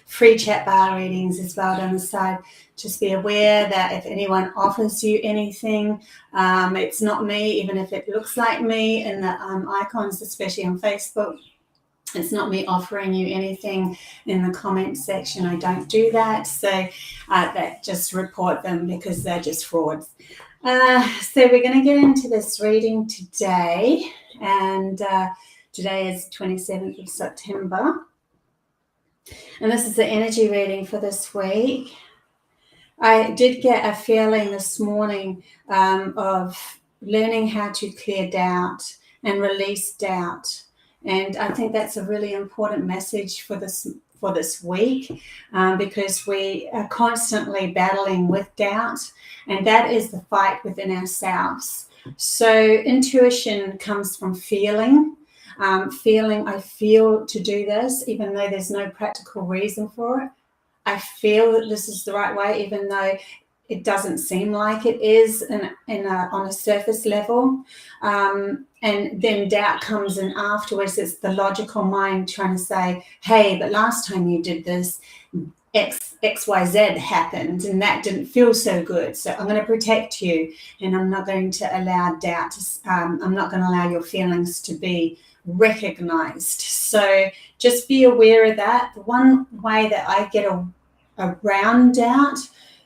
free CHATBAR readings as well down the side. Just be aware that if anyone offers you anything, it's not me, even if it looks like me in the icons, especially on Facebook. It's not me offering you anything in the comment section. I don't do that. So that just report them because they're just frauds. So we're going to get into this reading today. And today is 27th of September. And this is the energy reading for this week. I did get a feeling this morning of learning how to clear doubt and release doubt. And I think that's a really important message for this week because we are constantly battling with doubt, and that is the fight within ourselves. So intuition comes from feeling. I feel to do this, even though there's no practical reason for it. I feel that this is the right way, even though it doesn't seem like it is on a surface level. And then doubt comes in afterwards. It's the logical mind trying to say, hey, but last time you did this, XYZ happened and that didn't feel so good. So I'm going to protect you, and I'm not going to allow doubt to, I'm not going to allow your feelings to be recognized. So just be aware of that. The one way that I get around doubt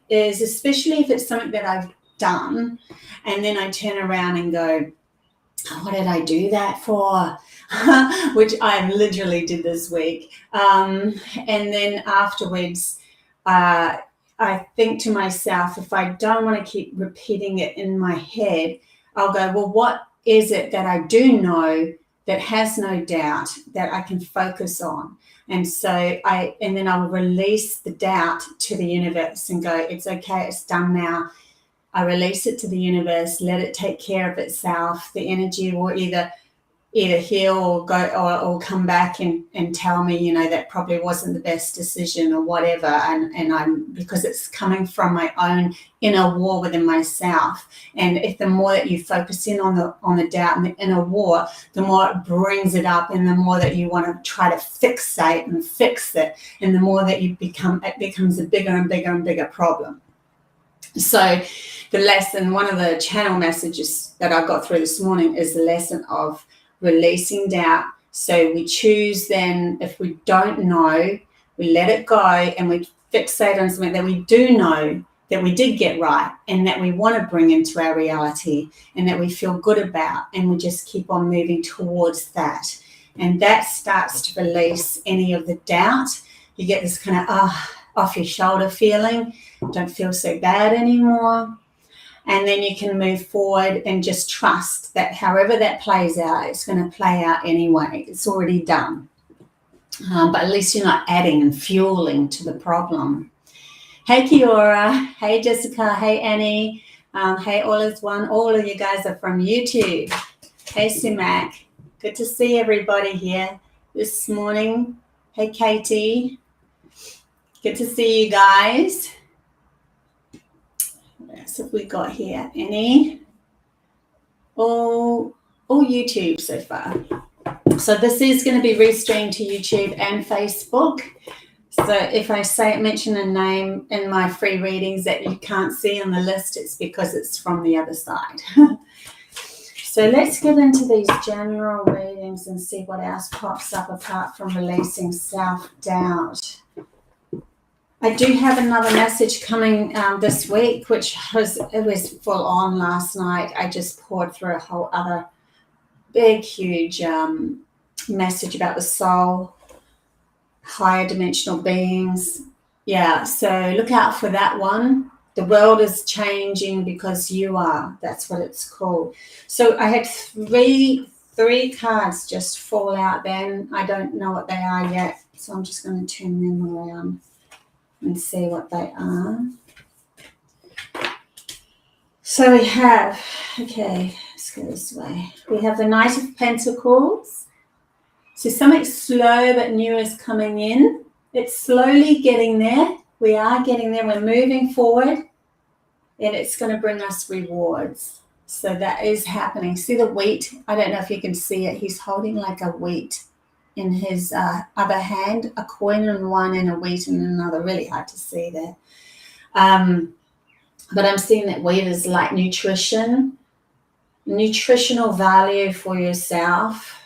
is, especially if it's something that I've done and then I turn around and go, oh, what did I do that for? Which I literally did this week. And then afterwards, I think to myself, if I don't want to keep repeating it in my head, I'll go, well, what is it that I do know that has no doubt that I can focus on? And so then I'll release the doubt to the universe and go, it's okay, it's done now. I release it to the universe, let it take care of itself. The energy will either heal or go or come back and tell me, that probably wasn't the best decision or whatever. And I'm, because it's coming from my own inner war within myself. And if the more that you focus in on the doubt and the inner war, the more it brings it up, and the more that you want to try to fixate and fix it, and the more that it becomes a bigger and bigger and bigger problem. So the lesson, one of the channel messages that I got through this morning is the lesson of releasing doubt. So we choose then, if we don't know, we let it go and we fixate on something that we do know that we did get right and that we want to bring into our reality and that we feel good about, and we just keep on moving towards that. And that starts to release any of the doubt. You get this kind of off your shoulder feeling, don't feel so bad anymore. And then you can move forward and just trust that however that plays out, it's going to play out anyway. It's already done. But at least you're not adding and fueling to the problem. Hey, Kiora. Hey, Jessica. Hey, Annie. Hey, All Is One. All of you guys are from YouTube. Hey, Sumac. Good to see everybody here this morning. Hey, Katie. Good to see you guys. What else have we got here? Any? All YouTube so far. So this is going to be restreamed to YouTube and Facebook. So if I mention a name in my free readings that you can't see on the list, it's because it's from the other side. So let's get into these general readings and see what else pops up apart from releasing self-doubt. I do have another message coming this week, which was full on last night. I just poured through a whole other big, huge message about the soul, higher dimensional beings. Yeah, so look out for that one. The world is changing because you are. That's what it's called. So I had three cards just fall out then. I don't know what they are yet, so I'm just going to turn them around and see what they are. So we have, okay, let's go this way. We have the Knight of Pentacles. So something slow but new is coming in. It's slowly getting there. We are getting there. We're moving forward, and it's going to bring us rewards. So that is happening. See the wheat? I don't know if you can see it. He's holding like a wheat in his other hand, a coin in one and a wheat in another. Really hard to see there. But I'm seeing that wheat is like nutritional value for yourself.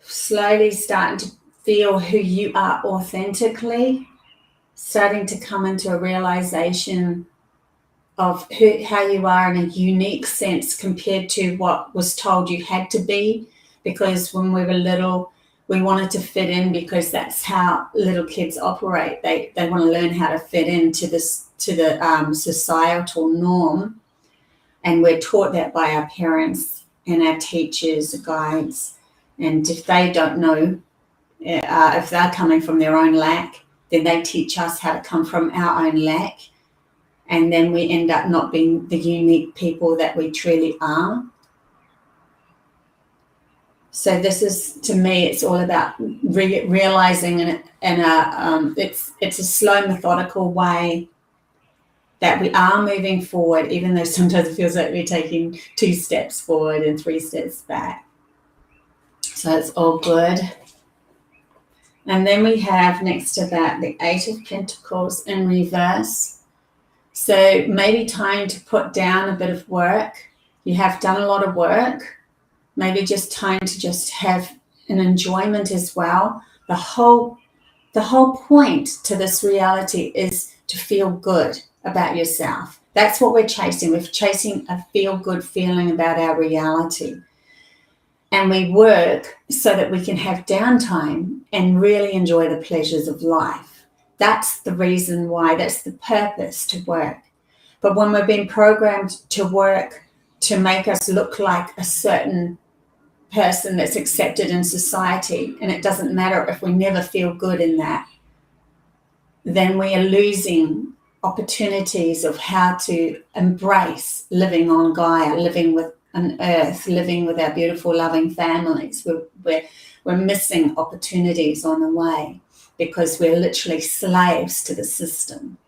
Slowly starting to feel who you are authentically, starting to come into a realization of how you are in a unique sense compared to what was told you had to be. Because when we were little, we wanted to fit in because that's how little kids operate. They want to learn how to fit into the societal norm, and we're taught that by our parents and our teachers, guides. And if they don't know, if they're coming from their own lack, then they teach us how to come from our own lack. And then we end up not being the unique people that we truly are. So this is, to me, it's all about realizing it's a slow, methodical way that we are moving forward, even though sometimes it feels like we're taking 2 steps forward and 3 steps back. So it's all good. And then we have next to that the 8 of Pentacles in reverse. So maybe time to put down a bit of work. You have done a lot of work. Maybe just time to just have an enjoyment as well. The whole point to this reality is to feel good about yourself. That's what we're chasing. We're chasing a feel-good feeling about our reality. And we work so that we can have downtime and really enjoy the pleasures of life. That's the reason why, that's the purpose to work. But when we've been programmed to work to make us look like a certain person that's accepted in society, and it doesn't matter if we never feel good in that, then we are losing opportunities of how to embrace living on Gaia, living with an earth, living with our beautiful, loving families. We're missing opportunities on the way because we're literally slaves to the system.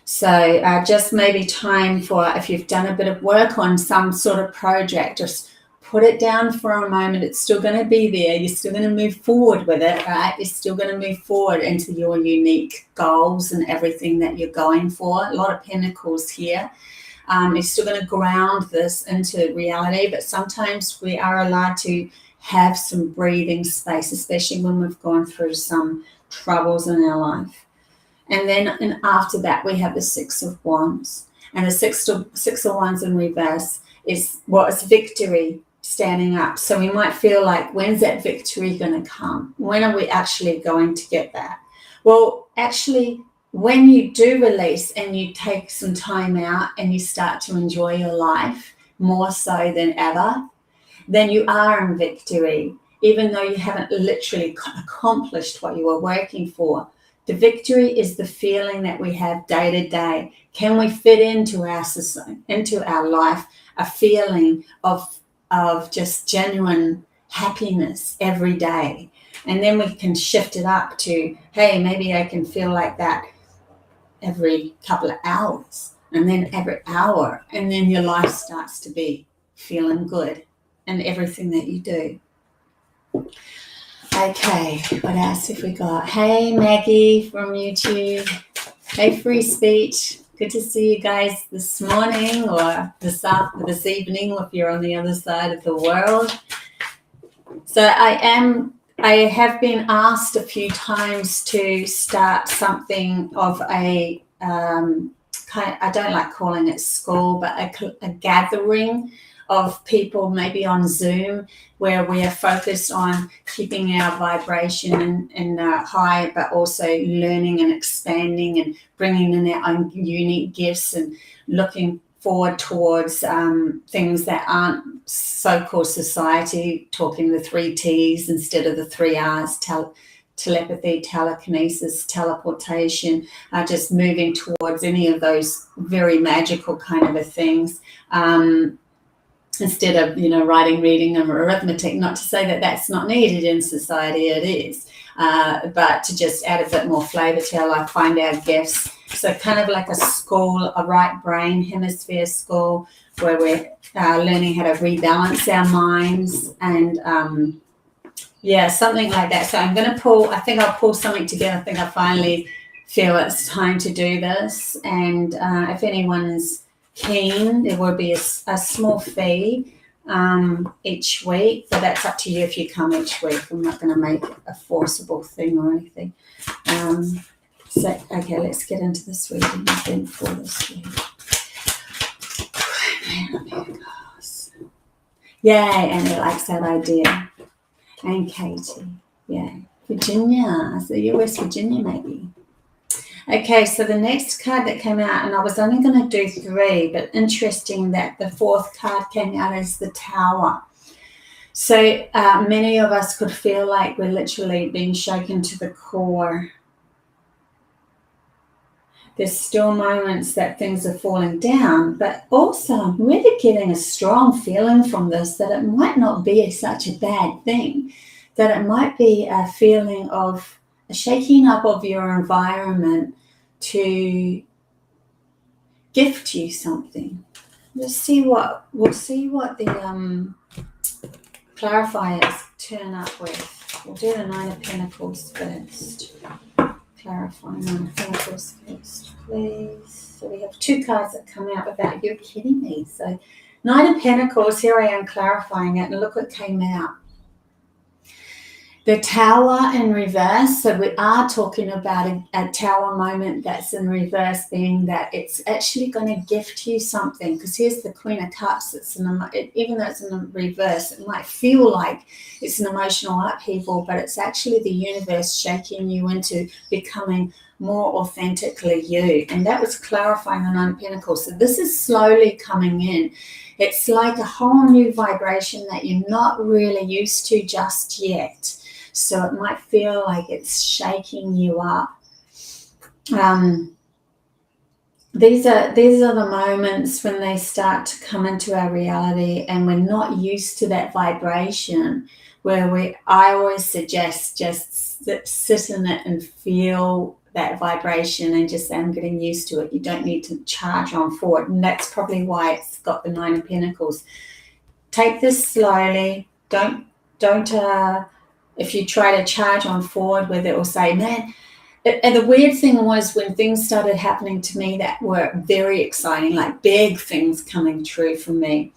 So just maybe time for, if you've done a bit of work on some sort of project, just put it down for a moment. It's still going to be there. You're still going to move forward with it, right? You're still going to move forward into your unique goals and everything that you're going for. A lot of pentacles here. You're still going to ground this into reality, but sometimes we are allowed to have some breathing space, especially when we've gone through some troubles in our life. And then after that, we have the 6 of Wands. And the six of Wands in reverse is victory, standing up. So we might feel like, when's that victory going to come? When are we actually going to get that? Well, actually, when you do release and you take some time out and you start to enjoy your life more so than ever, then you are in victory, even though you haven't literally accomplished what you were working for. The victory is the feeling that we have day to day. Can we fit into our life a feeling of just genuine happiness every day? And then we can shift it up to, hey, maybe I can feel like that every couple of hours, and then every hour, and then your life starts to be feeling good in everything that you do. Okay, what else have we got? Hey, Maggie from YouTube. Hey, Free Speech. Good to see you guys this morning or this evening if you're on the other side of the world. So I have been asked a few times to start something of a I don't like calling it school, but a gathering of people, maybe on Zoom, where we are focused on keeping our vibration and high, but also learning and expanding and bringing in our own unique gifts and looking forward towards things that aren't so-called society, talking the 3 T's instead of the 3 R's, telepathy, telekinesis, teleportation, just moving towards any of those very magical kind of things. Instead of, writing, reading, and arithmetic. Not to say that that's not needed in society, it is. But to just add a bit more flavour to our life, find our gifts. So kind of like a school, a right brain hemisphere school, where we're learning how to rebalance our minds and Yeah, something like that. So I'm going to pull, I think I'll pull something together. I think I finally feel it's time to do this. And if anyone's keen, there will be a small fee each week, but that's up to you if you come each week. I'm not going to make it a forcible thing or anything. So, okay, let's get into this reading then for this week. Yay, Annie likes that idea. And Katie, yeah. Virginia, so you're West Virginia maybe. Okay, so the next card that came out, and I was only going to do 3, but interesting that the 4th card came out as the Tower. So many of us could feel like we're literally being shaken to the core. There's still moments that things are falling down, but also I'm really getting a strong feeling from this that it might not be such a bad thing, that it might be a feeling of a shaking up of your environment to gift you something. We'll see what the clarifiers turn up with. We'll do the 9 of Pentacles first. Clarify 9 of Pentacles first, please. So we have 2 cards that come out without you kidding me. So 9 of Pentacles, here I am clarifying it, and look what came out. The Tower in reverse. So we are talking about a Tower moment that's in reverse, being that it's actually going to gift you something. Because here's the Queen of Cups. Even though it's in the reverse, it might feel like it's an emotional upheaval, but it's actually the universe shaking you into becoming more authentically you. And that was clarifying the 9 of Pentacles. So this is slowly coming in. It's like a whole new vibration that you're not really used to just yet. So it might feel like it's shaking you up. These are the moments when they start to come into our reality and we're not used to that vibration, where I always suggest just sit in it and feel that vibration and just say, I'm getting used to it. You don't need to charge on forward. And that's probably why it's got the 9 of Pentacles. Take this slowly. Don't if you try to charge on forward with it or say, man, and the weird thing was when things started happening to me that were very exciting, like big things coming true for me,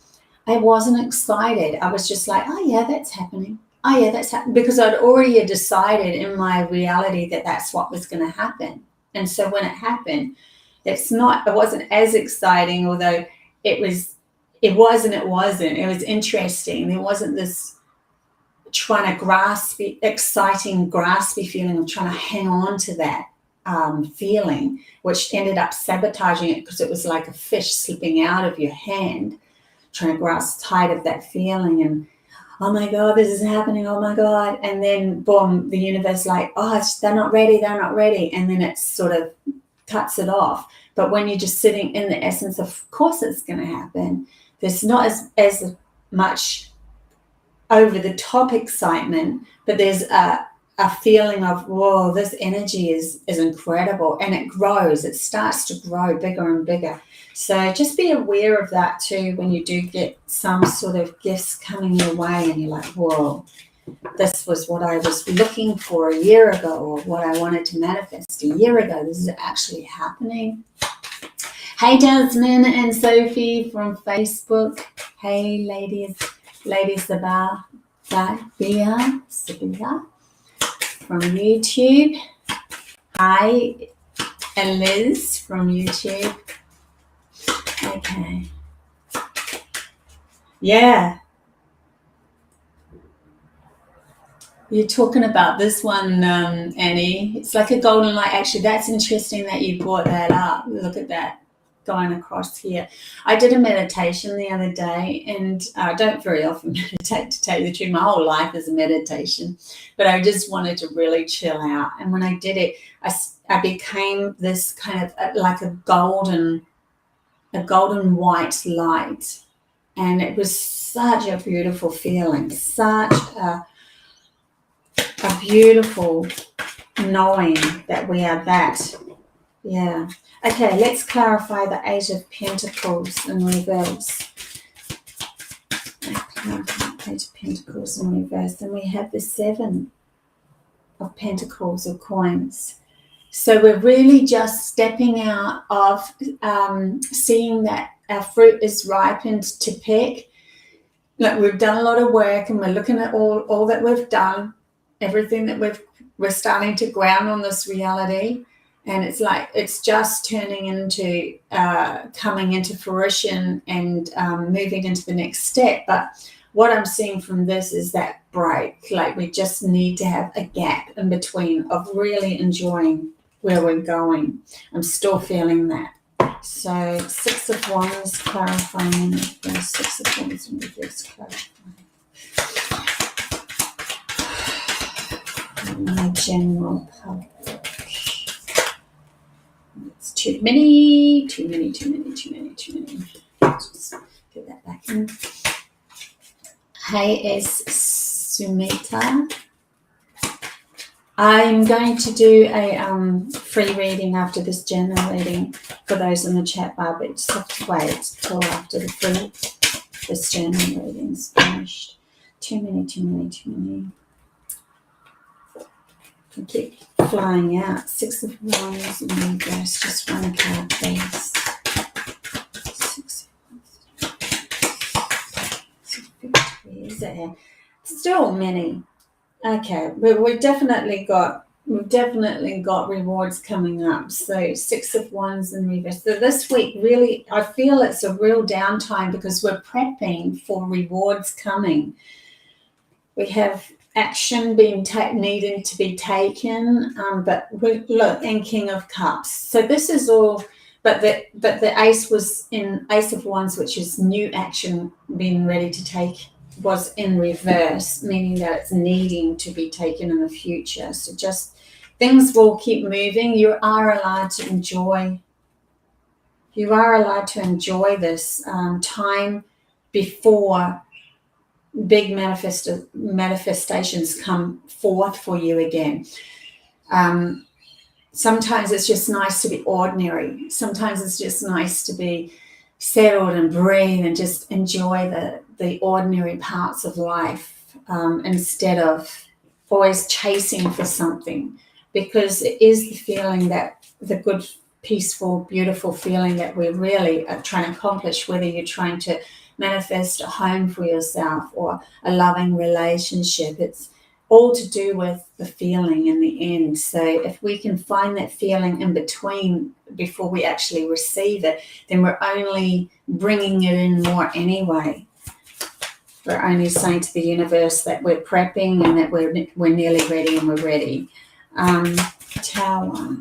I wasn't excited. I was just like, oh yeah, that's happening. Oh yeah, that's happening. Because I'd already decided in my reality that that's what was going to happen. And so when it happened, it wasn't as exciting, although it was interesting. There wasn't this trying to exciting graspy feeling of trying to hang on to that feeling, which ended up sabotaging it because it was like a fish slipping out of your hand, trying to grasp tight of that feeling and, oh my God, this is happening, oh my God. And then boom, the universe like, oh, they're not ready. And then it sort of cuts it off. But when you're just sitting in the essence of course it's going to happen, there's not as much over the top excitement, but there's a feeling of, whoa, this energy is incredible, and it grows. It starts to grow bigger and bigger. So just be aware of that too when you do get some sort of gifts coming your way and you're like, whoa, this was what I was looking for a year ago, or what I wanted to manifest a year ago. This is actually happening. Hey, Jasmine and Sophie from Facebook. Hey, ladies Sabia from YouTube. Hi, and Liz from YouTube. Okay. Yeah. You're talking about this one, Annie. It's like a golden light. Actually, that's interesting that you brought that up. Look at that going across here. I did a meditation the other day, and I don't very often meditate, to tell you the truth. My whole life is a meditation, but I just wanted to really chill out. And when I did it, I became this kind of like a golden white light, and it was such a beautiful feeling, such a beautiful knowing that we are that. Yeah. Okay, let's clarify the 8 of Pentacles in reverse. Page of Pentacles in reverse. Then we have the Seven of Pentacles or coins. So we're really just stepping out of seeing that our fruit is ripened to pick. Like, we've done a lot of work and we're looking at all that we've done, everything that we're starting to ground on this reality. And it's like it's just turning into coming into fruition and moving into the next step. But what I'm seeing from this is that break. Like, we just need to have a gap in between of really enjoying where we're going. I'm still feeling that. So 6 of Wands clarifying in reverse, 6 of Wands in reverse clarifying. My general public. It's too many. Just get that back in. Hey, S. Sumita. I'm going to do a free reading after this general reading for those in the chat bar, but just have to wait till after this general reading's finished. Too many. I keep flying out. 6 of Wands in reverse. Just one card, please. 6 of Wands. Is there? Still many. Okay, but we've definitely got rewards coming up. So 6 of Wands in reverse. So this week, really, I feel it's a real downtime because we're prepping for rewards coming. We have action being needing to be taken, but look, and King of Cups. So this is all, but the Ace was in Ace of Wands, which is new action being ready to take, was in reverse, meaning that it's needing to be taken in the future. So just things will keep moving. You are allowed to enjoy this time before big manifestations come forth for you again. Sometimes it's just nice to be ordinary. Sometimes it's just nice to be settled and breathe and just enjoy the ordinary parts of life, instead of always chasing for something, because it is the feeling that the good, peaceful, beautiful feeling that we really are trying to accomplish, whether you're trying to manifest a home for yourself or a loving relationship. It's all to do with the feeling in the end. So if we can find that feeling in between before we actually receive it, then we're only bringing it in more anyway. We're only saying to the universe that we're prepping and that we're nearly ready and we're ready. Tower.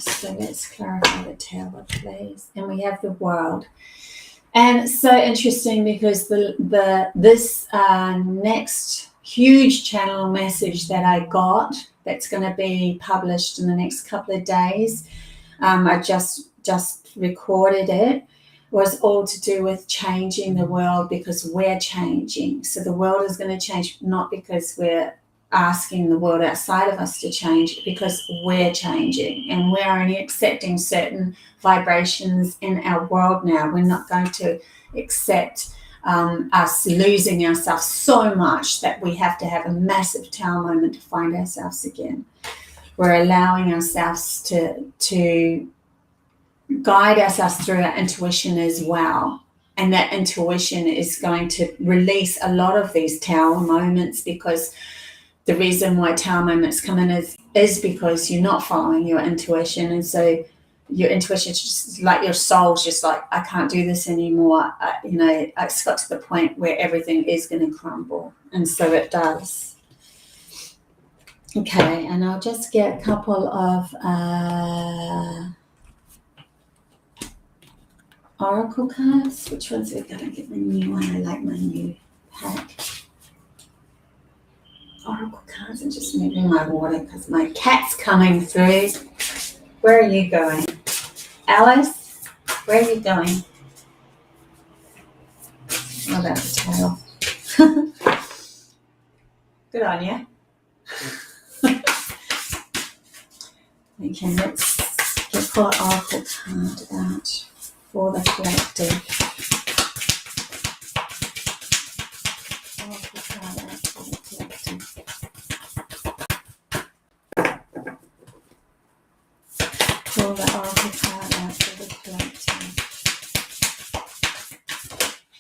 So let's clarify the Tower, please. And we have the World. And it's so interesting because this next huge channel message that I got, that's going to be published in the next couple of days, I just recorded it, was all to do with changing the world because we're changing. So the world is going to change, not because we're asking the world outside of us to change, because we're changing and we're only accepting certain vibrations in our world now. We're not going to accept us losing ourselves so much that we have to have a massive Tower moment to find ourselves again. We're allowing ourselves to guide ourselves through our intuition as well. And that intuition is going to release a lot of these Tower moments, because the reason why Tower moments come in is because you're not following your intuition. And so your intuition is just like your soul's just like, I can't do this anymore. It's got to the point where everything is going to crumble. And so it does. Okay, and I'll just get a couple of oracle cards. Which ones are we going to get? The new one. I like my new pack. Oracle cards. I'm just moving my water because my cat's coming through. Where are you going? Alice, where are you going? Oh, that's a tail. Good on you. Okay, let's pull an oracle card out for the collective. pull the oracle card out for the collective.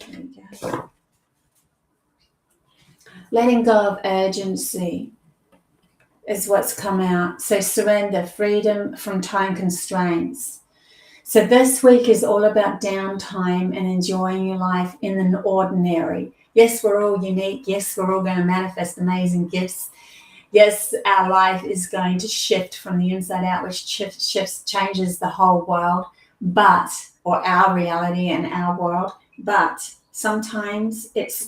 There we go. Letting go of urgency is what's come out. So surrender, freedom from time constraints. So this week is all about downtime and enjoying your life in an ordinary. Yes, we're all unique. Yes, we're all going to manifest amazing gifts. Yes, our life is going to shift from the inside out, which changes the whole world, or our reality and our world. But sometimes it's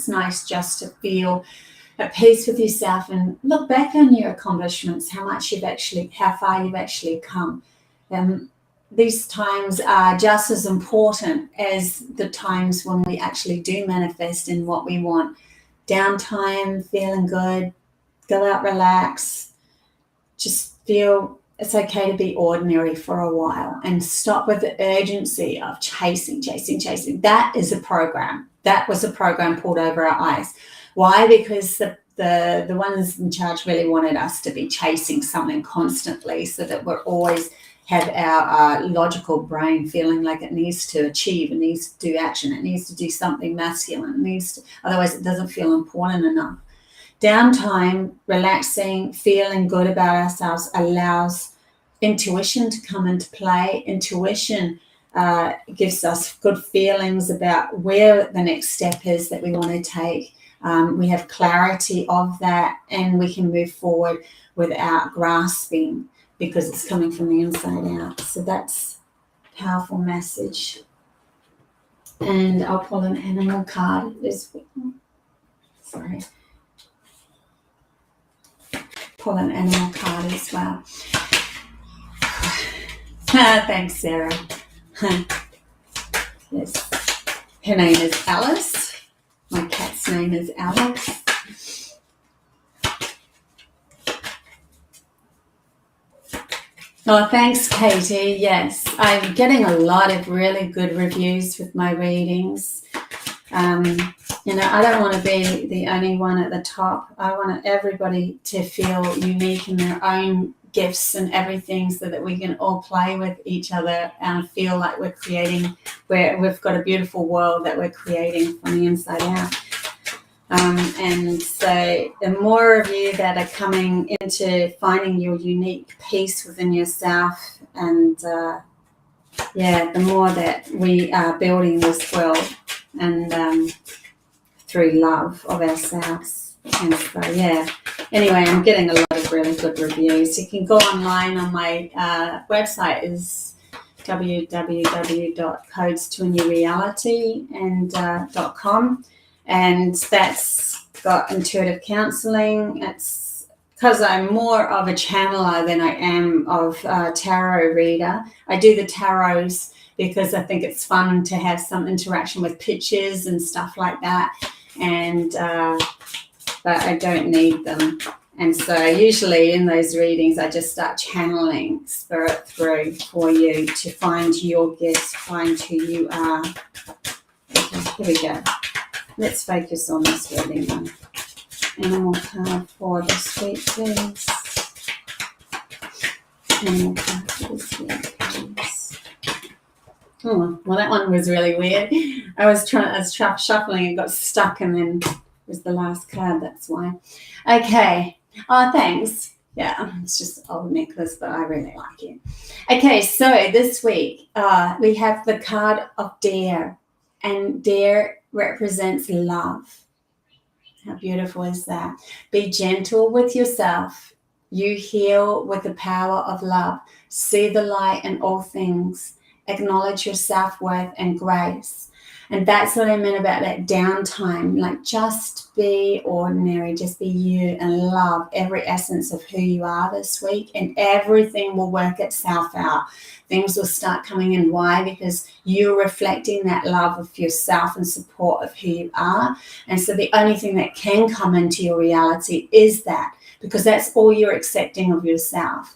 nice just to feel at peace with yourself and look back on your accomplishments, how far you've actually come. These times are just as important as the times when we actually do manifest in what we want. Downtime, feeling good, go out, relax, just feel it's okay to be ordinary for a while and stop with the urgency of chasing. That is a program. That was a program pulled over our eyes. Why? Because the ones in charge really wanted us to be chasing something constantly, so that we're always have our logical brain feeling like it needs to achieve, it needs to do action, it needs to do something masculine, otherwise it doesn't feel important enough. Downtime, relaxing, feeling good about ourselves allows intuition to come into play. Intuition gives us good feelings about where the next step is that we want to take. We have clarity of that, and we can move forward without grasping, because it's coming from the inside out. So that's a powerful message. And I'll pull an animal card as well. Sorry. Pull an animal card as well. Thanks, Sarah. Yes. Her name is Alice. My cat's name is Alex. Oh, thanks, Katie. Yes, I'm getting a lot of really good reviews with my readings. I don't want to be the only one at the top. I want everybody to feel unique in their own gifts and everything, so that we can all play with each other and feel like we've got a beautiful world that we're creating from the inside out. And so the more of you that are coming into finding your unique peace within yourself, and the more that we are building this world and through love of ourselves. And so, anyway, I'm getting a lot of really good reviews. You can go online on my website is www.codestoanew.reality.com. And that's got intuitive counseling. It's because I'm more of a channeler than I am of a tarot reader. I do the tarots because I think it's fun to have some interaction with pictures and stuff like that. And but I don't need them. And so usually in those readings, I just start channeling spirit through for you to find your gifts, find who you are. Okay, here we go. Let's focus on this reading one. Animal card for this week, please. Animal card for this week, please. Oh, well, that one was really weird. I was shuffling and got stuck, and then it was the last card. That's why. Okay. Oh, thanks. Yeah, it's just an old necklace, but I really like it. Okay, so this week we have the card of Dare, and Dare represents love. How beautiful is that? Be gentle with yourself. You heal with the power of love. See the light in all things. Acknowledge your self-worth and grace. And that's what I meant about that downtime. Like, just be ordinary, just be you, and love every essence of who you are this week, and everything will work itself out. Things will start coming in. Why? Because you're reflecting that love of yourself and support of who you are. And so the only thing that can come into your reality is that, because that's all you're accepting of yourself.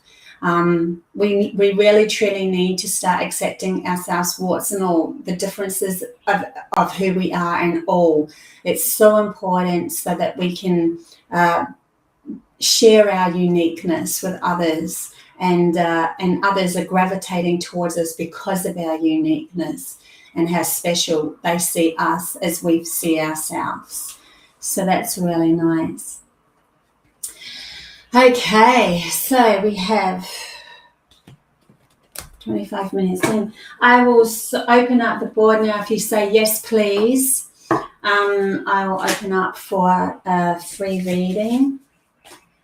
We really truly need to start accepting ourselves, warts and all, the differences of who we are and all. It's so important so that we can share our uniqueness with others, and others are gravitating towards us because of our uniqueness and how special they see us as we see ourselves. So that's really nice. Okay, so we have 25 minutes in. I will open up the board now. If you say yes, please, I will open up for a free reading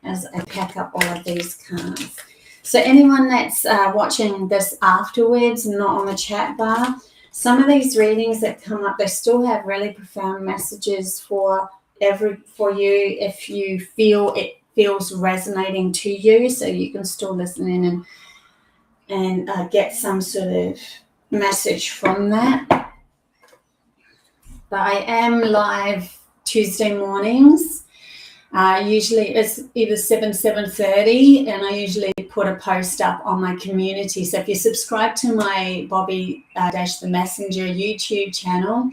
as I pack up all of these cards. So anyone that's watching this afterwards, not on the chat bar, some of these readings that come up, they still have really profound messages for you if you feel it feels resonating to you, so you can still listen in and get some sort of message from that. But I am live Tuesday mornings. Usually it's either 7:30, and I usually put a post up on my community. So if you subscribe to my Bobbie the Messenger YouTube channel,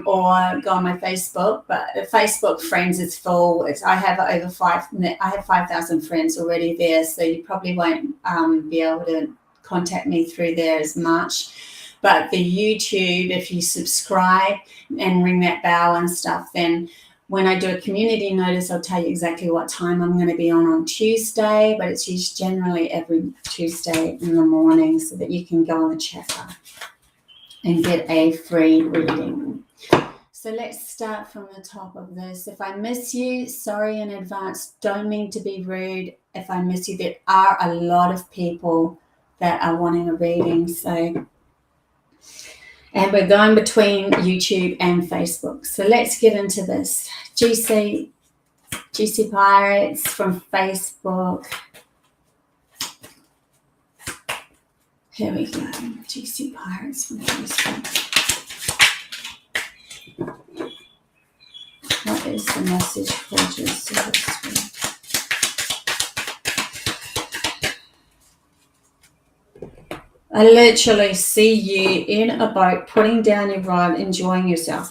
or go on my Facebook, but the Facebook friends is full. I have over 5,000 friends already there, so you probably won't be able to contact me through there as much. But the YouTube, if you subscribe and ring that bell and stuff, then when I do a community notice, I'll tell you exactly what time I'm going to be on Tuesday, but it's generally every Tuesday in the morning, so that you can go on the chat bar and get a free reading. So let's start from the top of this. If I miss you, sorry in advance. Don't mean to be rude. If I miss you, there are a lot of people that are wanting a reading. And we're going between YouTube and Facebook. So let's get into this. GC Pirates from Facebook. Here we go. GC Pirates from Facebook. What is the message for GC this week? I literally see you in a boat, putting down your rod, enjoying yourself.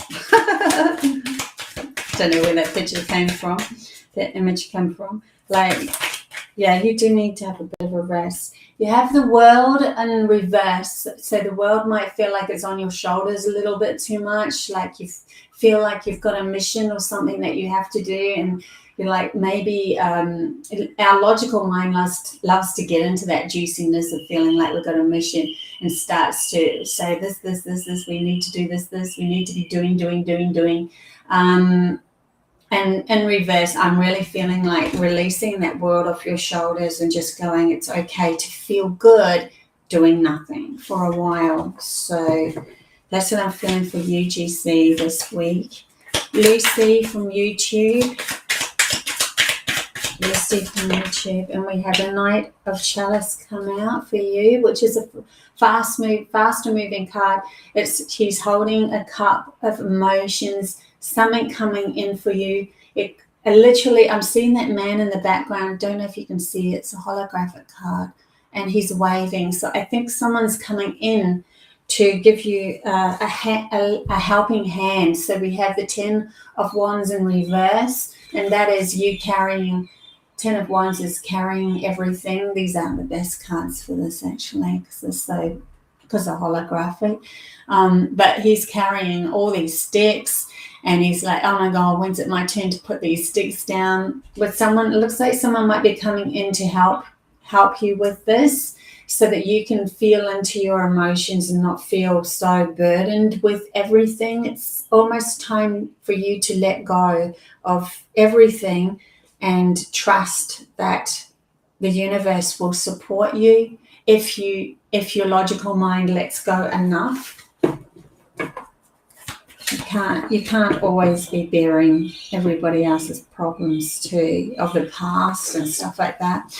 Don't know where that picture came from, that image came from. Like, yeah, you do need to have a bit of a rest. You have the world in reverse. So the world might feel like it's on your shoulders a little bit too much, like you feel like you've got a mission or something that you have to do, and you're like, maybe our logical mind loves to get into that juiciness of feeling like we've got a mission, and starts to say this, we need to do this, we need to be doing. And in reverse, I'm really feeling like releasing that world off your shoulders and just going, it's okay to feel good doing nothing for a while. So that's what I'm feeling for UGC this week. Lucy from YouTube. And we have a Knight of Chalice come out for you, which is a faster moving card. She's holding a cup of emotions, something coming in for you. I'm seeing that man in the background. I don't know if you can see it. It's a holographic card, and he's waving. So I think someone's coming in to give you a helping hand. So we have the 10 of Wands in reverse, and that is you carrying. 10 of Wands is carrying everything. These aren't the best cards for this, actually, because they're holographic. But he's carrying all these sticks, and he's like, oh my God, when's it my turn to put these sticks down? With someone, it looks like someone might be coming in to help you with this, so that you can feel into your emotions and not feel so burdened with everything. It's almost time for you to let go of everything and trust that the universe will support you if your logical mind lets go enough. You can't always be bearing everybody else's problems too, of the past and stuff like that.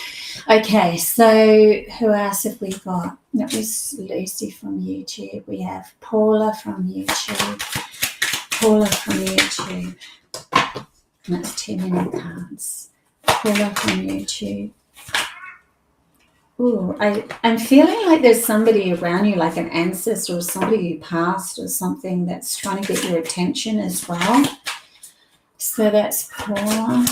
Okay, so who else have we got? That was Lucy from YouTube. We have Paula from YouTube. That's too many cards. Paula from YouTube. Ooh, I'm feeling like there's somebody around you, like an ancestor or somebody you passed or something, that's trying to get your attention as well. So that's Paula.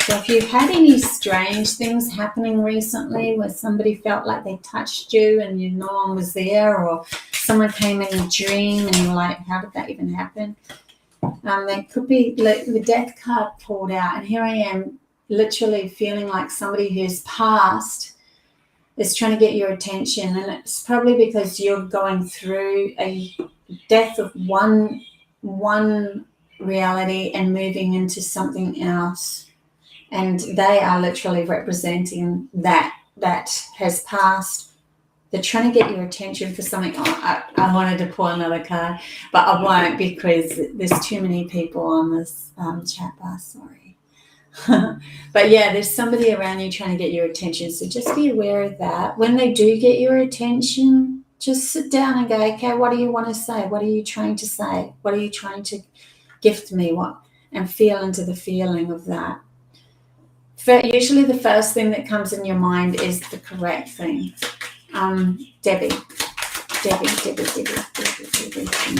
So if you've had any strange things happening recently where somebody felt like they touched you and you no longer was there, or someone came in a dream and you're like, how did that even happen? That could be like the death card pulled out, and here I am literally feeling like somebody who's passed is trying to get your attention, and it's probably because you're going through a death of one reality and moving into something else, and they are literally representing that has passed. They're trying to get your attention for something. I wanted to pull another card, but I won't because there's too many people on this chat bar. Sorry. But yeah, there's somebody around you trying to get your attention. So just be aware of that. When they do get your attention, just sit down and go, okay, what do you want to say? What are you trying to say? What are you trying to gift me? What? And feel into the feeling of that. Usually the first thing that comes in your mind is the correct thing. Debbie from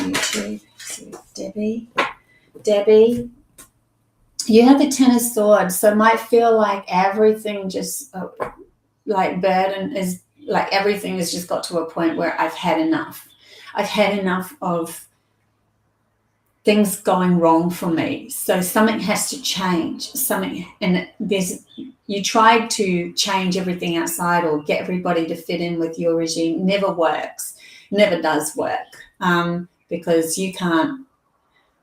YouTube. So Debbie, you have the Ten of Swords, so it might feel like everything just like burden is like everything has just got to a point where I've had enough. I've had enough of things going wrong for me. So something has to change. You tried to change everything outside or get everybody to fit in with your regime. Never works. Never does work. Because you can't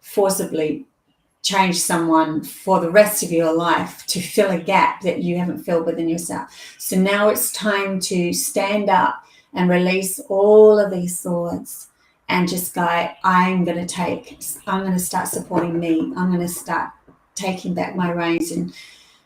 forcibly change someone for the rest of your life to fill a gap that you haven't filled within yourself. So now it's time to stand up and release all of these swords and just go, I'm going to start supporting me. I'm going to start taking back my reins and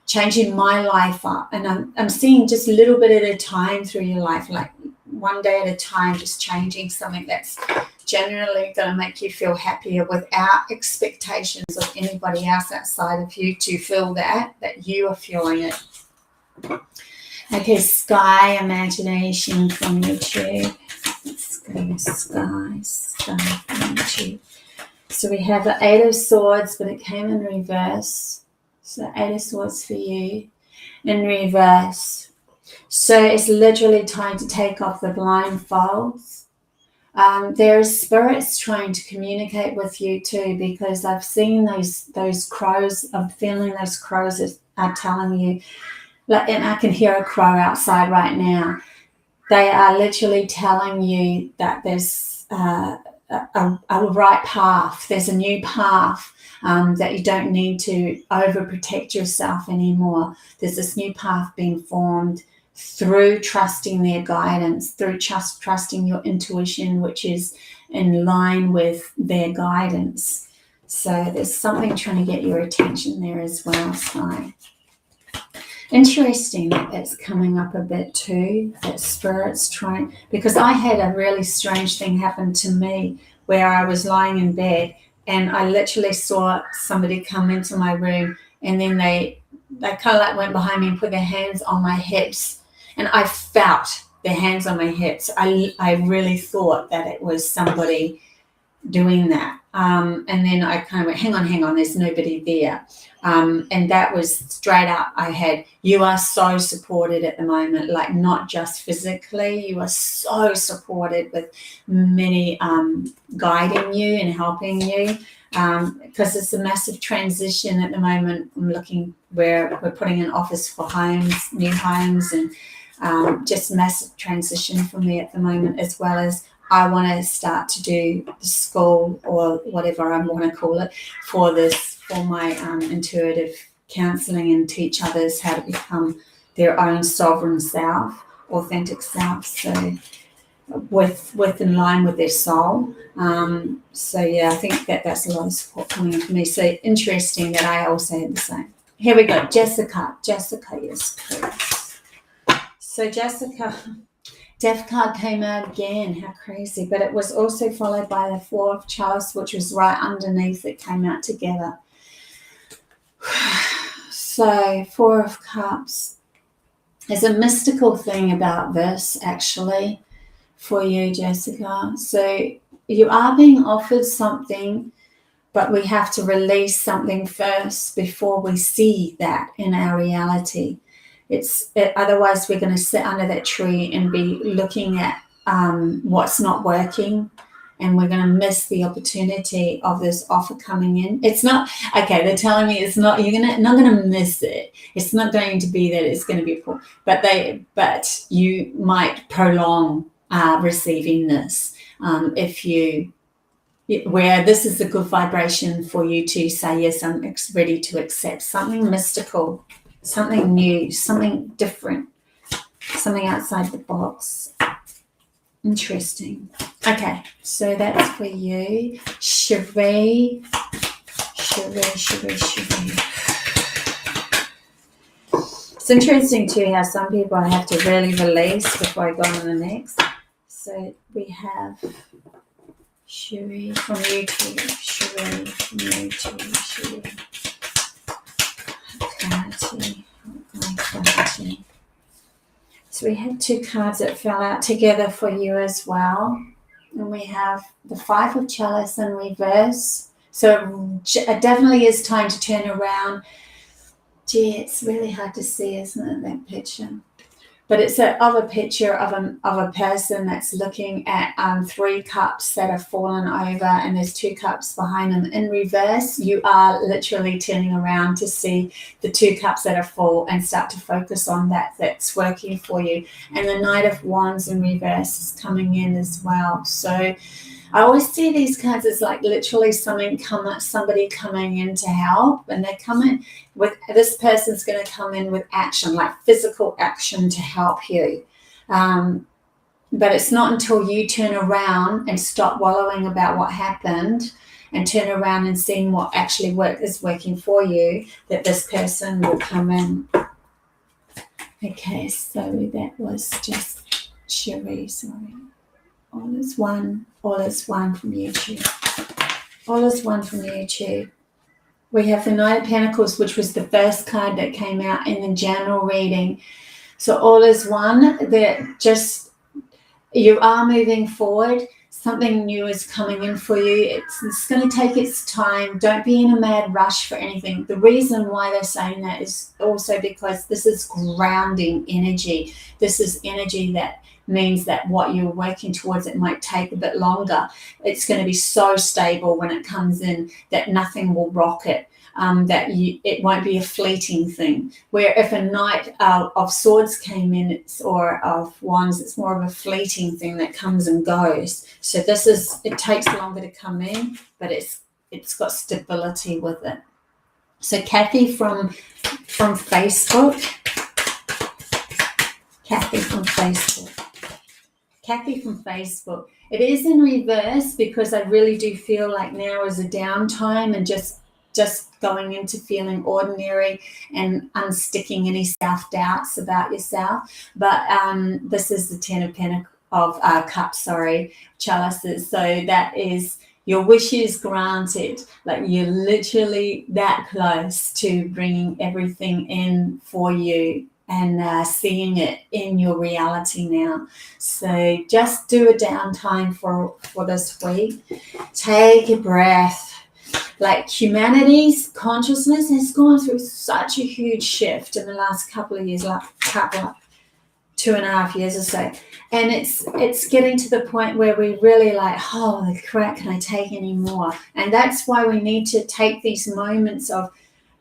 changing my life up. And I'm seeing just a little bit at a time through your life, like one day at a time, just changing something that's generally going to make you feel happier without expectations of anybody else outside of you to feel that you are feeling it. Okay, Sky Imagination from YouTube. Let's go Sky from YouTube. So we have the Eight of Swords, but it came in reverse. So Eight of Swords for you in reverse. So it's literally time to take off the blindfolds. There's spirits trying to communicate with you too, because I've seen those crows. I'm feeling those crows are telling you, and I can hear a crow outside right now. They are literally telling you that there's a right path. There's a new path that you don't need to overprotect yourself anymore. There's this new path being formed through trusting their guidance, through trusting your intuition, which is in line with their guidance. So there's something trying to get your attention there as well, Sky. Interesting that it's coming up a bit too, that spirit's trying, because I had a really strange thing happen to me where I was lying in bed and I literally saw somebody come into my room, and then they kind of like went behind me and put their hands on my hips, and I felt their hands on my hips. I really thought that it was somebody doing that. And then I kind of went, hang on, there's nobody there. And that was straight up. I had, you are so supported at the moment, like not just physically, you are so supported with many guiding you and helping you, because it's a massive transition at the moment. I'm looking where we're putting an office for homes, new homes, and just massive transition for me at the moment, as well as I want to start to do the school or whatever I want to call it for my intuitive counselling and teach others how to become their own sovereign self, authentic self. So with in line with their soul. So yeah, I think that's a lot of support coming in for me. So interesting that I also had the same. Here we go, Jessica, yes, please. So Jessica, Death card came out again. How crazy. But it was also followed by the Four of Chalice, which was right underneath it, came out together. So Four of Cups. There's a mystical thing about this, actually, for you, Jessica. So you are being offered something but we have to release something first before we see that in our reality. Otherwise we're going to sit under that tree and be looking at what's not working, and we're going to miss the opportunity of this offer coming in. It's not okay. They're telling me it's not. You're not going to miss it. It's not going to be that it's going to be full, but you might prolong receiving this if you. Where this is a good vibration for you to say, yes, I'm ready to accept something mystical, something new, something different, something outside the box. Interesting. Okay, so that's for you. Cherie. It's interesting too how some people I have to really release before I go on to the next. So we have Cherie from YouTube. Cherie from YouTube. Cherie. Clarity. So we had 2 cards that fell out together for you as well. And we have the 5 of Chalice in reverse. So it definitely is time to turn around. Gee, it's really hard to see, isn't it, that picture? But it's a picture of a person that's looking at 3 cups that have fallen over, and there's 2 cups behind them in reverse. You are literally turning around to see the 2 cups that are full and start to focus on that's working for you. And the Knight of Wands in reverse is coming in as well. So I always see these cards as like literally somebody coming in to help, and they're coming with, this person's going to come in with action, like physical action to help you. But it's not until you turn around and stop wallowing about what happened and turn around and seeing what actually is working for you that this person will come in. Okay, so that was just Cherie, sorry. All is one from YouTube. All is one from YouTube. We have the Knight of Pentacles, which was the first card that came out in the general reading. So all is one, that just you are moving forward. Something new is coming in for you. It's going to take its time. Don't be in a mad rush for anything. The reason why they're saying that is also because this is grounding energy. This is energy that means that what you're working towards, it might take a bit longer. It's going to be so stable when it comes in that nothing will rock it. It won't be a fleeting thing. Where if a Knight of Swords came in, or of Wands, it's more of a fleeting thing that comes and goes. So it takes longer to come in, but it's got stability with it. So Kathy from Facebook. Kathy from Facebook. It is in reverse because I really do feel like now is a downtime and just going into feeling ordinary and unsticking any self-doubts about yourself. But this is the 10 of Cups, chalices. So that is your wishes granted. Like you're literally that close to bringing everything in for you and seeing it in your reality now. So just do a downtime for this week. Take a breath. Like humanity's consciousness has gone through such a huge shift in the last couple of years, like 2.5 years or so. And it's getting to the point where we really like, holy crap, can I take any more? And that's why we need to take these moments of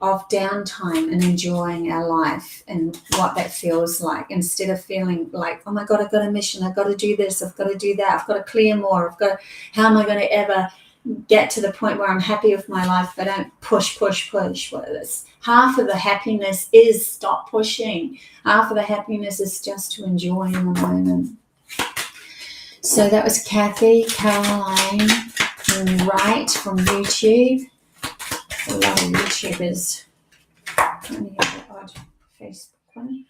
downtime and enjoying our life and what that feels like, instead of feeling like, oh my God, I've got a mission, I've got to do this, I've got to do that, I've got to clear more, how am I going to ever get to the point where I'm happy with my life if I don't push. Half of the happiness is stop pushing. Half of the happiness is just to enjoy in the moment. So that was Kathy, Caroline, and Wright from YouTube. A lot of YouTubers. Only have the odd Facebook one.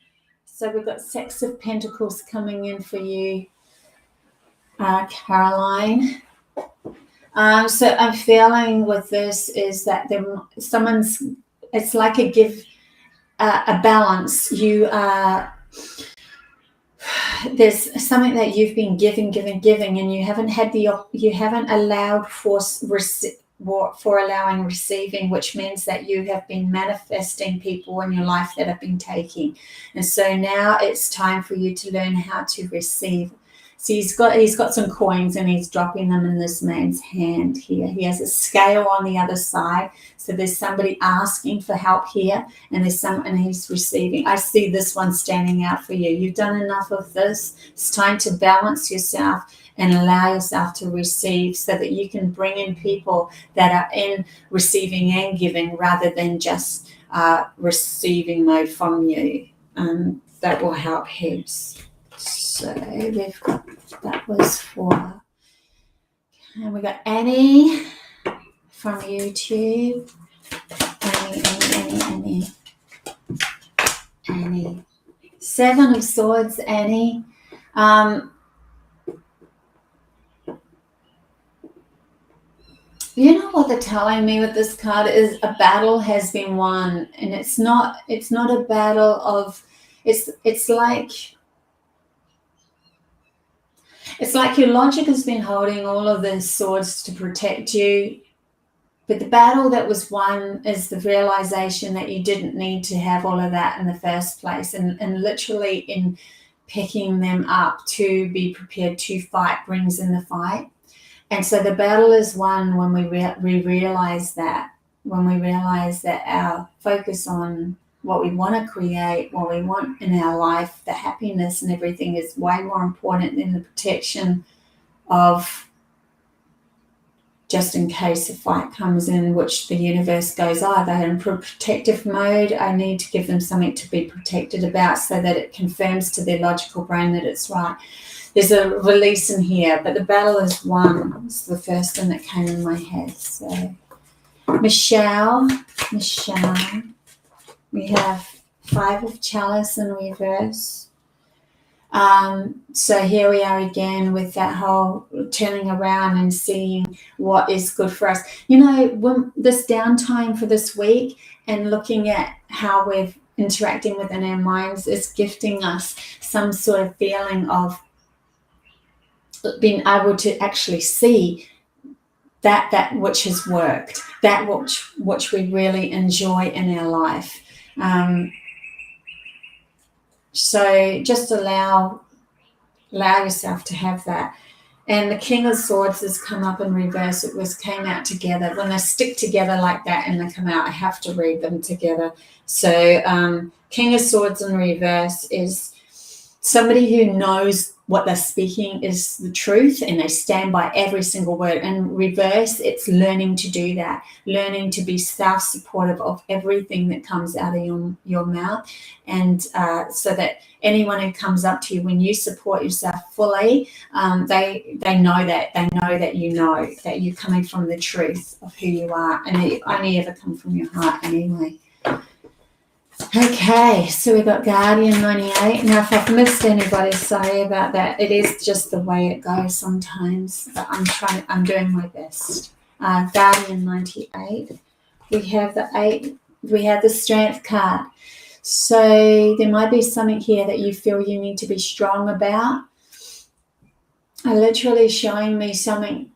So we've got Six of Pentacles coming in for you, Caroline. So I'm feeling with this is that it's like a balance. There's something that you've been giving, and you haven't allowed for for allowing receiving, which means that you have been manifesting people in your life that have been taking. And so now it's time for you to learn how to receive. So he's got some coins and he's dropping them in this man's hand here. He has a scale on the other side. So there's somebody asking for help here, and he's receiving. I see this one standing out for you. You've done enough of this. It's time to balance yourself and allow yourself to receive, so that you can bring in people that are in receiving and giving rather than just receiving mode from you. That will help heaps. So we've got, that was for, and we got Annie from YouTube. Annie. 7 of Swords, Annie. You know what they're telling me with this card is a battle has been won, and it's not a battle of, it's like your logic has been holding all of the swords to protect you, but the battle that was won is the realization that you didn't need to have all of that in the first place, and literally in picking them up to be prepared to fight brings in the fight. And so the battle is won when we realize that, our focus on what we want to create, what we want in our life, the happiness and everything is way more important than the protection of, just in case a fight comes in, which the universe goes, they're in protective mode. I need to give them something to be protected about, so that it confirms to their logical brain that it's right. There's a release in here, but the battle is won. It's the first thing that came in my head. So Michelle, we have 5 of Chalice in reverse. So here we are again with that whole turning around and seeing what is good for us. You know, when this downtime for this week and looking at how we're interacting within our minds is gifting us some sort of feeling of being able to actually see that which has worked, that which we really enjoy in our life. So just allow yourself to have that. And the King of Swords has come up in reverse. Came out together. When they stick together like that and they come out, I have to read them together. So King of Swords in reverse is somebody who knows what they're speaking is the truth and they stand by every single word. And reverse, it's learning to do that, learning to be self-supportive of everything that comes out of your mouth. And so that anyone who comes up to you, when you support yourself fully, they know that you know that you're coming from the truth of who you are, and it only ever come from your heart anyway. Okay, so we've got Guardian 98. Now, if I've missed anybody, sorry about that. It is just the way it goes sometimes, but I'm doing my best. Guardian 98. We have the 8. We have the Strength card. So there might be something here that you feel you need to be strong about. Literally showing me something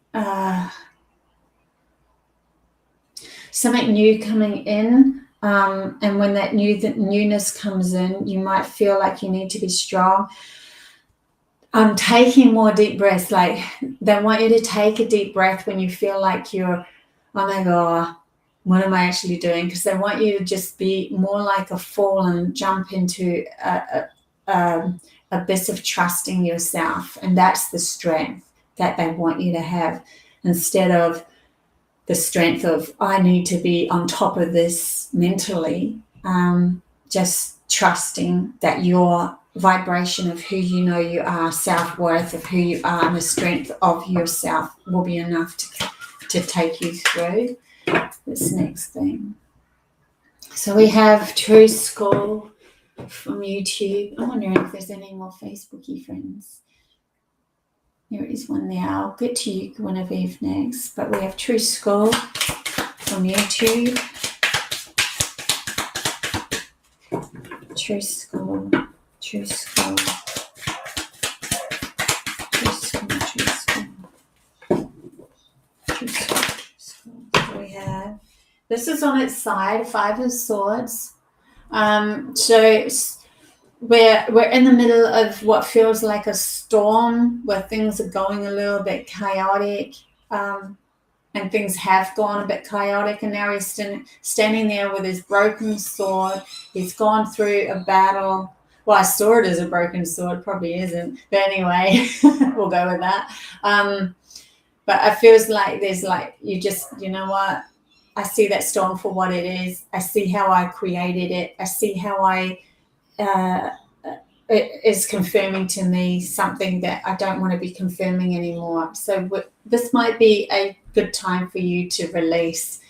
new coming in. And when that newness comes in, you might feel like you need to be strong. Taking more deep breaths. Like they want you to take a deep breath when you feel like you're, oh my God, what am I actually doing? Because they want you to just be more like a fall and jump into a abyss of trusting yourself. And that's the strength that they want you to have, instead of the strength of, I need to be on top of this mentally, just trusting that your vibration of who you know you are, self-worth of who you are, and the strength of yourself will be enough to take you through this next thing. So we have True School from YouTube. I'm wondering if there's any more Facebooky friends. There is one there. I'll get to you, Guinevere, next. But we have True School from YouTube. True School. True School. True School. True School. True School. True School. This is on its side, 5 of Swords. So we're in the middle of what feels like a storm where things are going a little bit chaotic, and things have gone a bit chaotic, and now he's standing there with his broken sword. He's gone through a battle. Well, I saw it as a broken sword, probably isn't, but anyway, we'll go with that. But it feels like there's like, you know what, I see that storm for what it is. I see how I created it. I see how it is confirming to me something that I don't want to be confirming anymore. So this might be a good time for you to release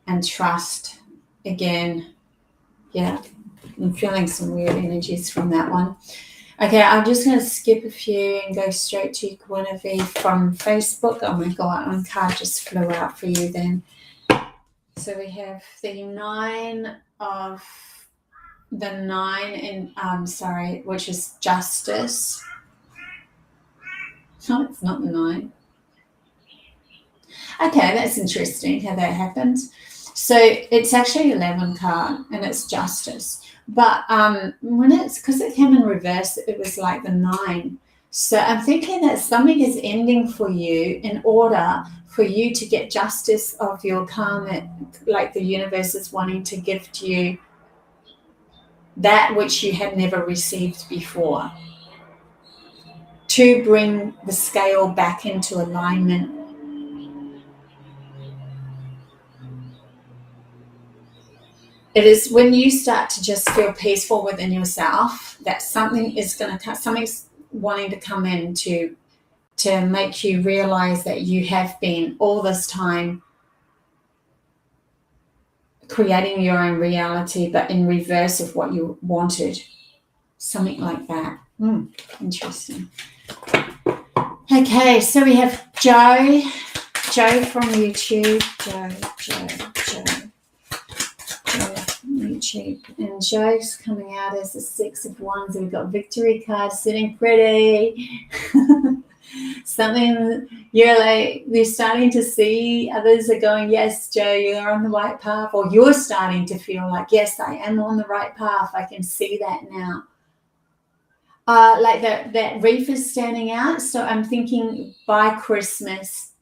and trust again. Yeah, I'm feeling some weird energies from that one. Okay, I'm just going to skip a few and go straight to Guinevere from Facebook. Oh my God, one card just flew out for you then. So we have the 9 in, which is Justice. No, it's not the 9. Okay, that's interesting how that happens. So it's actually 11 card and it's Justice. But because it came in reverse, it was like the 9. So I'm thinking that something is ending for you in order for you to get justice of your karma, like the universe is wanting to gift you that which you had never received before, to bring the scale back into alignment. It is when you start to just feel peaceful within yourself that something's wanting to come in to make you realize that you have been all this time creating your own reality, but in reverse of what you wanted. Something like that. Interesting. Okay, so we have Joe from YouTube. Joe YouTube, and Joe's coming out as the 6 of Wands. We've got Victory card sitting pretty. Something you're starting to see. Others are going, yes, Joe, you're on the right path, or you're starting to feel like, yes, I am on the right path. I can see that now. Like that reef is standing out. So I'm thinking by Christmas,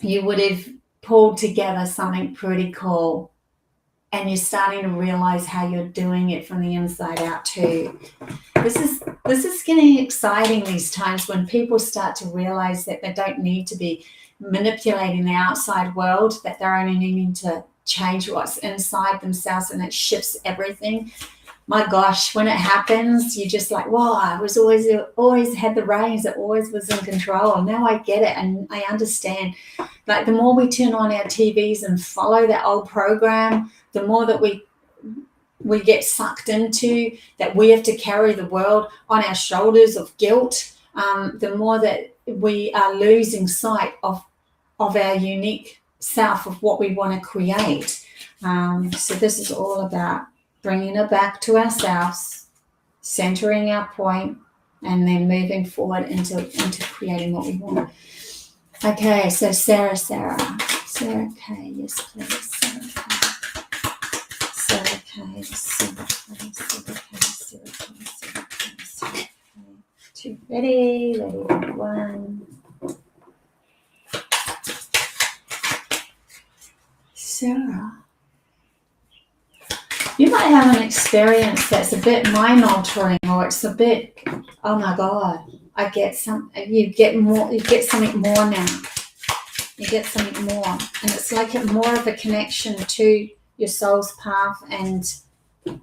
you would have pulled together something pretty cool. And you're starting to realize how you're doing it from the inside out too. This is getting exciting these times when people start to realize that they don't need to be manipulating the outside world, that they're only needing to change what's inside themselves, and it shifts everything. My gosh, when it happens, you're just like, whoa, I was always had the reins, it always was in control. Now I get it and I understand. Like the more we turn on our TVs and follow that old program, the more that we get sucked into that we have to carry the world on our shoulders of guilt, the more that we are losing sight of our unique self, of what we want to create. So this is all about bringing it back to ourselves, centering our point, and then moving forward into creating what we want. Okay, so Sarah K, yes please, Sarah K. Two, ready, 1. Sarah, you might have an experience that's a bit mind-altering, or it's a bit, oh my God, I get something. You get something more now. You get something more, and it's like more of a connection to your soul's path, and you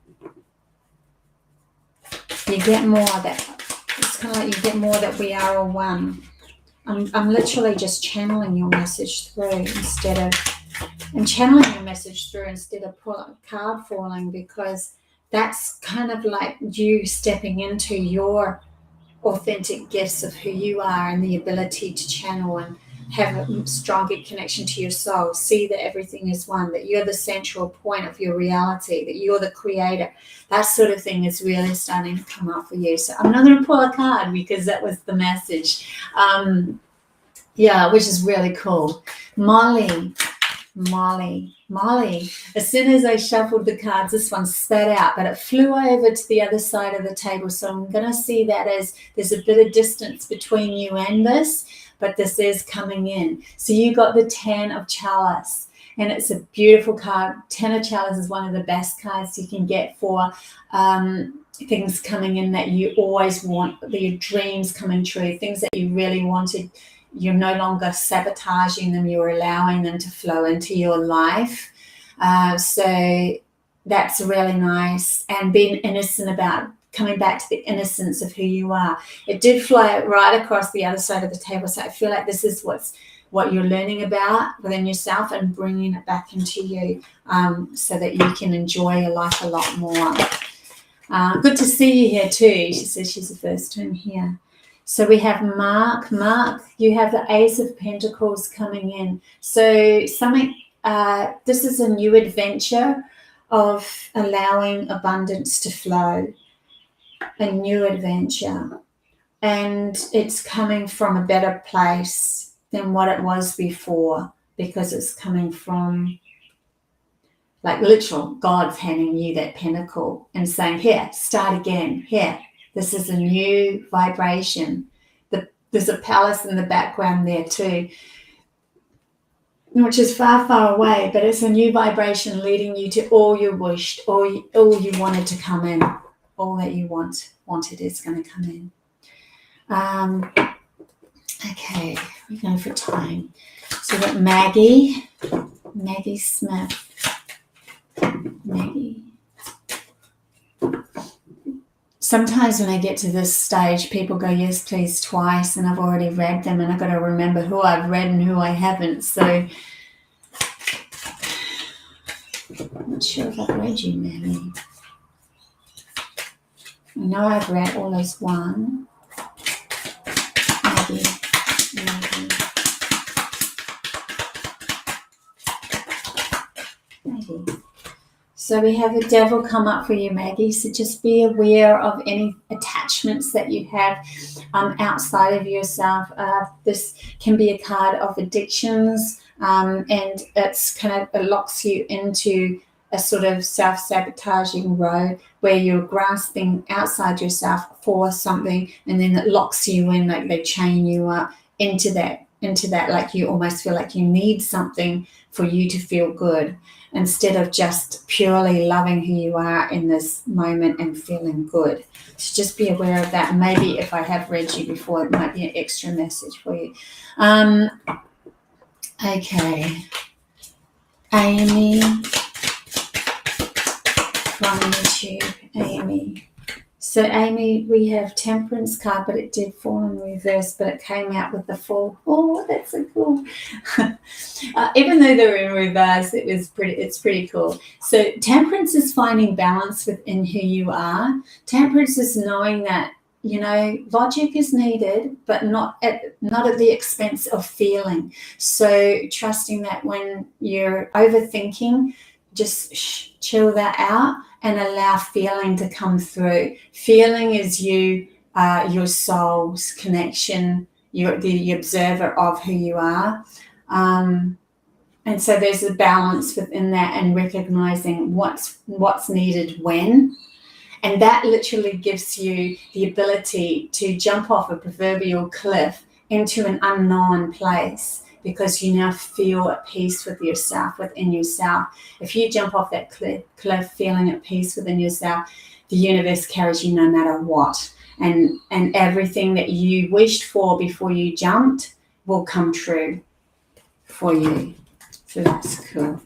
get more that it's kind of like you get more that we are all one. I'm literally just channeling your message through instead of card falling, because that's kind of like you stepping into your authentic gifts of who you are and the ability to channel and have a stronger connection to your soul. See that everything is one, that you're the central point of your reality, that you're the creator. That sort of thing is really starting to come up for you. So I'm not going to pull a card because that was the message. Which is really cool. Molly, Molly. As soon as I shuffled the cards, this one spat out, but it flew over to the other side of the table. So I'm going to see that as there's a bit of distance between you and this, but this is coming in. So you got the 10 of Chalice, and it's a beautiful card. 10 of Chalice is one of the best cards you can get for things coming in that you always want, your dreams coming true, things that you really wanted. You're no longer sabotaging them, you're allowing them to flow into your life. So that's really nice. And being innocent about coming back to the innocence of who you are. It did fly right across the other side of the table. So I feel like this is what you're learning about within yourself and bringing it back into you, so that you can enjoy your life a lot more. Good to see you here too. She says she's the first time here. So we have Mark. Mark, you have the Ace of Pentacles coming in. So something, this is a new adventure of allowing abundance to flow, a new adventure. And it's coming from a better place than what it was before, because it's coming from, like, literal God's handing you that pentacle and saying, here, start again, here. This is a new vibration. There's a palace in the background there too, which is far, far away, but it's a new vibration leading you to all you wished, all you wanted to come in. All that you wanted is going to come in. Okay, we're going for time. So we've got Maggie Smith. Maggie. Sometimes when I get to this stage, people go, yes, please, twice, and I've already read them, and I've got to remember who I've read and who I haven't. So I'm not sure if I've read you, Maggie. I know I've read all as one. Maggie. So we have the Devil come up for you, Maggie. So just be aware of any attachments that you have outside of yourself. This can be a card of addictions, and it locks you into a sort of self-sabotaging road where you're grasping outside yourself for something, and then it locks you in, like they chain you up into that, like you almost feel like you need something for you to feel good, instead of just purely loving who you are in this moment and feeling good. So just be aware of that. Maybe if I have read you before, it might be an extra message for you. Okay. Amy from YouTube. Amy. So Amy, we have Temperance card, but it did fall in reverse, but it came out with the Fool. Oh, that's so cool. Even though they're in reverse, it's pretty cool. So Temperance is finding balance within who you are. Temperance is knowing that, logic is needed, but not at the expense of feeling. So trusting that when you're overthinking, just chill that out and allow feeling to come through. Feeling is you, your soul's connection. You're the observer of who you are. And so there's a balance within that, and recognizing what's needed when. And that literally gives you the ability to jump off a proverbial cliff into an unknown place, because you now feel at peace with yourself, within yourself. If you jump off that cliff feeling at peace within yourself, the universe carries you no matter what. And everything that you wished for before you jumped will come true for you. So that's cool.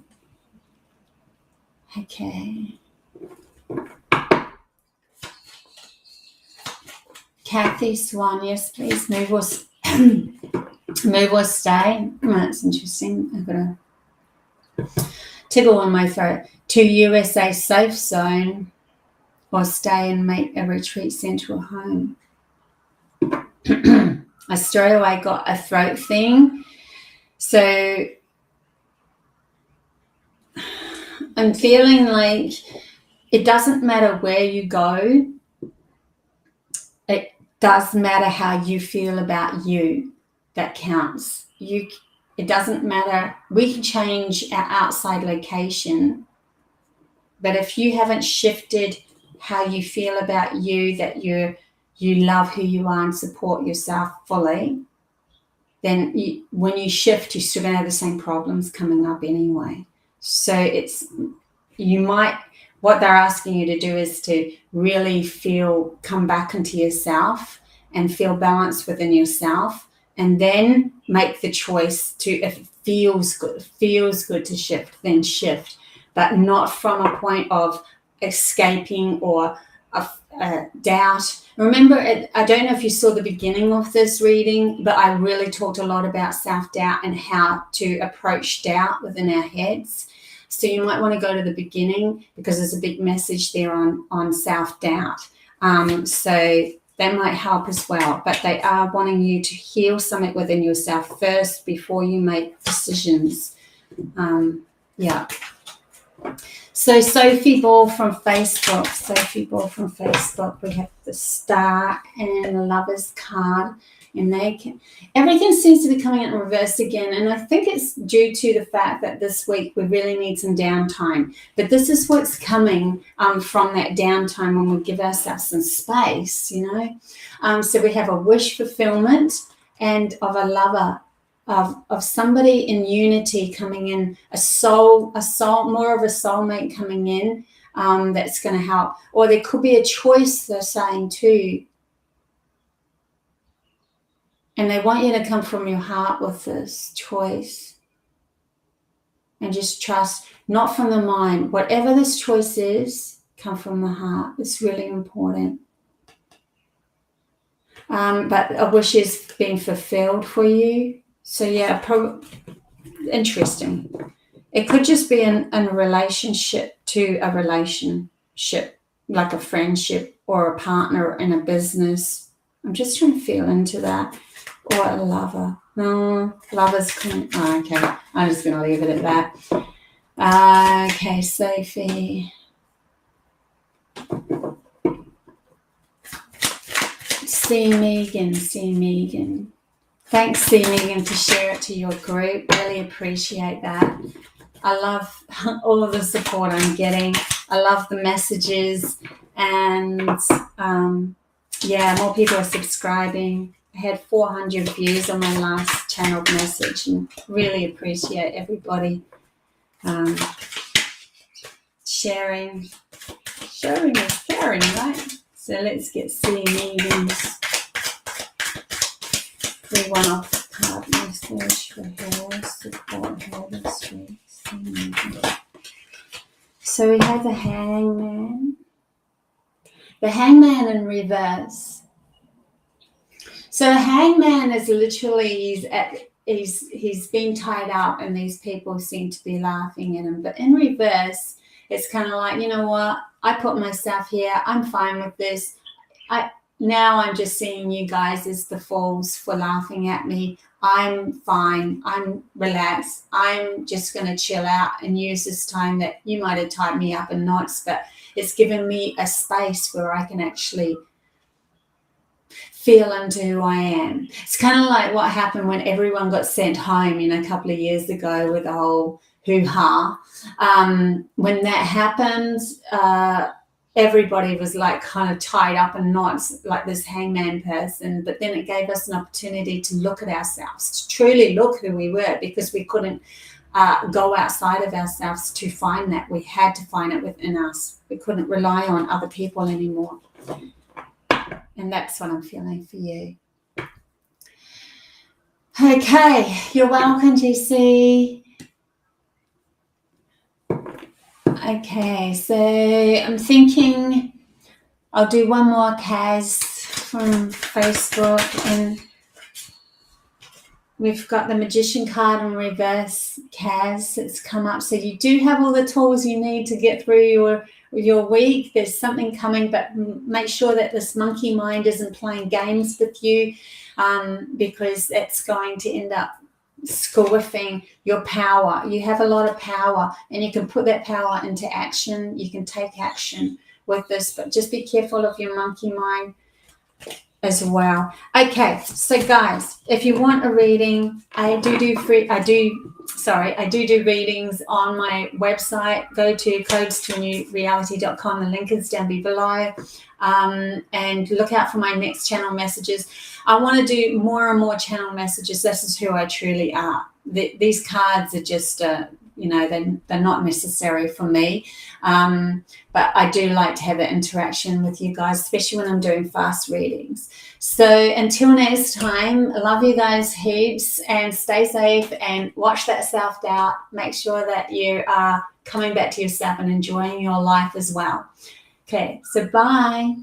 Okay. Kathy Swan, yes, please. Move or stay. Oh, that's interesting. I've got a tickle on my throat. To USA safe zone, or stay and make a retreat center or home. I straight away got a throat thing. So I'm feeling like it doesn't matter where you go. It does matter how you feel about you. That counts. You It doesn't matter. We can change our outside location, but if you haven't shifted how you feel about you, that you love who you are and support yourself fully, then when you shift, you're still going to have the same problems coming up anyway. So what they're asking you to do is to really come back into yourself and feel balanced within yourself, and then make the choice to, if it feels good to shift, then shift, but not from a point of escaping or doubt. Remember, I don't know if you saw the beginning of this reading, but I really talked a lot about self-doubt and how to approach doubt within our heads. So you might want to go to the beginning, because there's a big message there on self-doubt. So they might help as well, but they are wanting you to heal something within yourself first before you make decisions. Yeah. So Sophie Ball from Facebook. We have the Star and the Lover's card, and everything seems to be coming in reverse again. And I think it's due to the fact that this week we really need some downtime. But this is what's coming from that downtime, when we give ourselves some space, So we have a wish fulfillment and of a lover, of somebody in unity coming in, a soul, more of a soulmate coming in, that's going to help. Or there could be a choice, they're saying too. And they want you to come from your heart with this choice. And just trust, not from the mind. Whatever this choice is, come from the heart. It's really important. But a wish is being fulfilled for you. So yeah, interesting. It could just be in a relationship to a relationship, like a friendship or a partner in a business. I'm just trying to feel into that. Or a lover. No, lover's coming. Oh, okay, I'm just going to leave it at that. Okay, Sophie. See Megan. Thanks, C. Megan, for sharing it to your group. Really appreciate that. I love all of the support I'm getting. I love the messages, and more people are subscribing. I had 400 views on my last channeled message, and really appreciate everybody sharing. Sharing is caring, right? So let's get C. Megan's free one-off card message for her support, her street. So we have the Hangman. The Hangman in reverse. So the Hangman is literally, he's been tied up, and these people seem to be laughing at him. But in reverse, it's kind of like, you know what? I put myself here. I'm fine with this. Now I'm just seeing you guys as the fools for laughing at me. I'm fine. I'm relaxed. I'm just going to chill out and use this time that you might have tied me up in knots, but it's given me a space where I can actually feel into who I am. It's kind of like what happened when everyone got sent home, a couple of years ago with the whole hoo-ha. When that happened, everybody was like kind of tied up in knots, like this hangman person. But then it gave us an opportunity to look at ourselves, to truly look who we were, because we couldn't go outside of ourselves to find that. We had to find it within us. We couldn't rely on other people anymore. And that's what I'm feeling for you. Okay, you're welcome, GC. Okay, so I'm thinking I'll do one more Kaz from Facebook, and we've got the Magician card in reverse, Kaz. It's come up. So you do have all the tools you need to get through your week. There's something coming, but make sure that this monkey mind isn't playing games with you, because it's going to end up squiffing your power. You have a lot of power, and you can put that power into action. You can take action with this, but just be careful of your monkey mind. as well. Okay, so guys, if you want a reading, I do readings on my website. Go to codestoanew.reality.com. The link is down below. And look out for my next channel messages. I want to do more and more channel messages. This is who I truly are. These cards are just they're not necessary for me, but I do like to have an interaction with you guys, especially when I'm doing fast readings. So until next time, I love you guys heaps, and stay safe and watch that self-doubt. Make sure that you are coming back to yourself and enjoying your life as well. Okay, so bye.